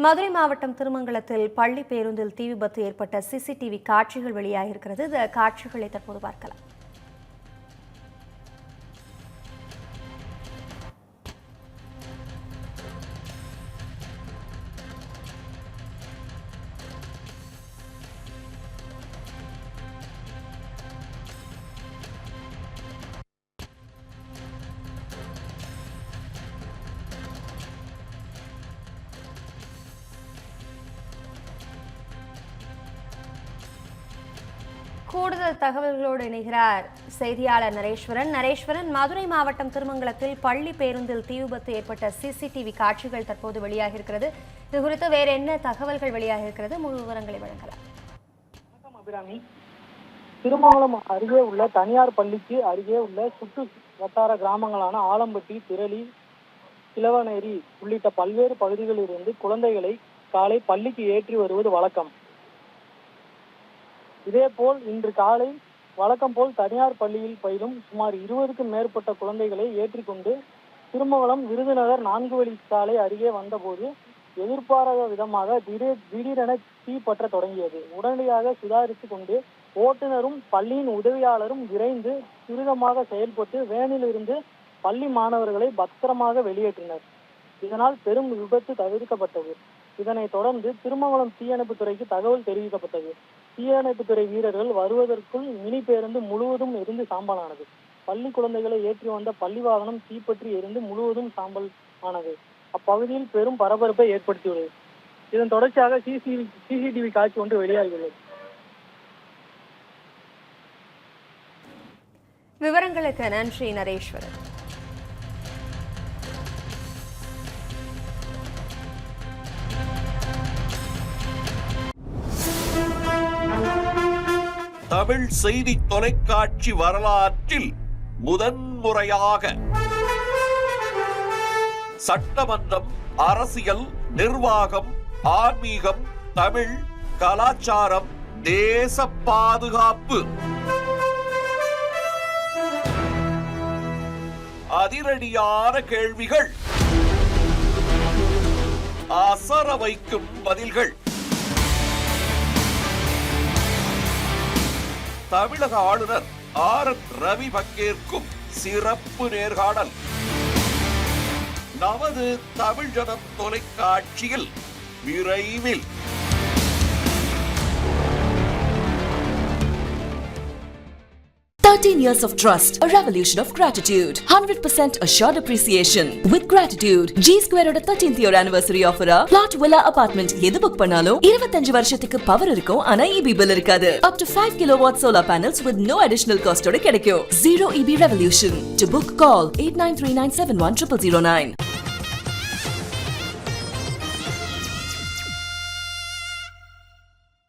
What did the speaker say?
மதுரை மாவட்டம் திருமங்கலத்தில் பள்ளி பேருந்தில் தீ விபத்து ஏற்பட்ட சிசிடிவி காட்சிகள் வெளியாகியிருக்கிறது. இந்த காட்சிகளை தற்போது பார்க்கலாம். கூடுதல் தகவல்களோடு இணைகிறார் செய்தியாளர் நரேஸ்வரன். மதுரை மாவட்டம் திருமங்கலத்தில் பள்ளி பேருந்தில் தீ விபத்து ஏற்பட்ட சிசிடிவி காட்சிகள் தற்போது வெளியாகியிருக்கிறது. இது குறித்து வேற என்ன தகவல்கள் வெளியாகியிருக்கிறது? முழு விவரங்களை வழங்கலாம். வணக்கம் அபிராமி. திருமங்கலம் அருகே உள்ள தனியார் பள்ளிக்கு அருகே உள்ள சுற்று வட்டார கிராமங்களான ஆலம்பட்டி, திரளி, கிழவனேரி உள்ளிட்ட பல்வேறு பகுதிகளிலிருந்து குழந்தைகளை காலை பள்ளிக்கு ஏற்றி வருவது வழக்கம். இதேபோல் இன்று காலை வழக்கம் போல் தனியார் பள்ளியில் பயிலும் சுமார் 20க்கும் மேற்பட்ட குழந்தைகளை ஏற்றிக்கொண்டு திருமங்கலம் விருதுநகர் 4 வழி சாலை அருகே வந்தபோது எதிர்பாராத விதமாக திடீரென தீ பற்ற தொடங்கியது. உடனடியாக சுதாரித்து கொண்டு ஓட்டுநரும் பள்ளியின் உதவியாளரும் விரைந்து துரிதமாக செயல்பட்டு வேனில் இருந்து பள்ளி மாணவர்களை பத்திரமாக வெளியேற்றினர். இதனால் பெரும் விபத்து தவிர்க்கப்பட்டது. இதனைத் தொடர்ந்து திருமங்கலம் தீயணைப்புத்துறைக்கு தகவல் தெரிவிக்கப்பட்டது. தீயணைப்புத்துறை வீரர்கள் வருவதற்குள் மினி பேருந்து முழுவதும் எரிந்து சாம்பலானது. பள்ளி குழந்தைகளை ஏற்றி வந்த பள்ளி வாகனம் தீப்பற்றி எரிந்து முழுவதும் சாம்பல் ஆனது. அப்பகுதியில் பெரும் பரபரப்பை ஏற்படுத்தியுள்ளது. இதன் தொடர்ச்சியாக சிசிடிவி காட்சி ஒன்று வெளியாகியுள்ளது. விவரங்களுக்கு நன்றி நரேஸ்வரன். தமிழ் செய்தி தொலைக்காட்சி வரலாற்றில் முதன்முறையாக சட்டமன்றம், அரசியல், நிர்வாகம், ஆன்மீகம், தமிழ், கலாச்சாரம், தேச பாதுகாப்பு, அதிரடியான கேள்விகள், அசர வைக்கும் பதில்கள், தமிழக ஆளுநர் RN ரவி பங்கேற்கும் சிறப்பு நேர்காணல் நமது தமிழ் ஜனம் தொலைக்காட்சியில் விரைவில். 13 years of trust, a revolution of gratitude, 100% assured appreciation. With gratitude, G Square oda 13th year anniversary offer plot villa apartment எது புக் பண்ணாலும் 25 வருஷத்துக்கு பவர் இருக்கும். ஆனா EB bill இருக்காது. Up to 5 kilowatt solar panels with no additional cost ஓட கிடைக்கும். Zero EB revolution. To book, call 8939710009.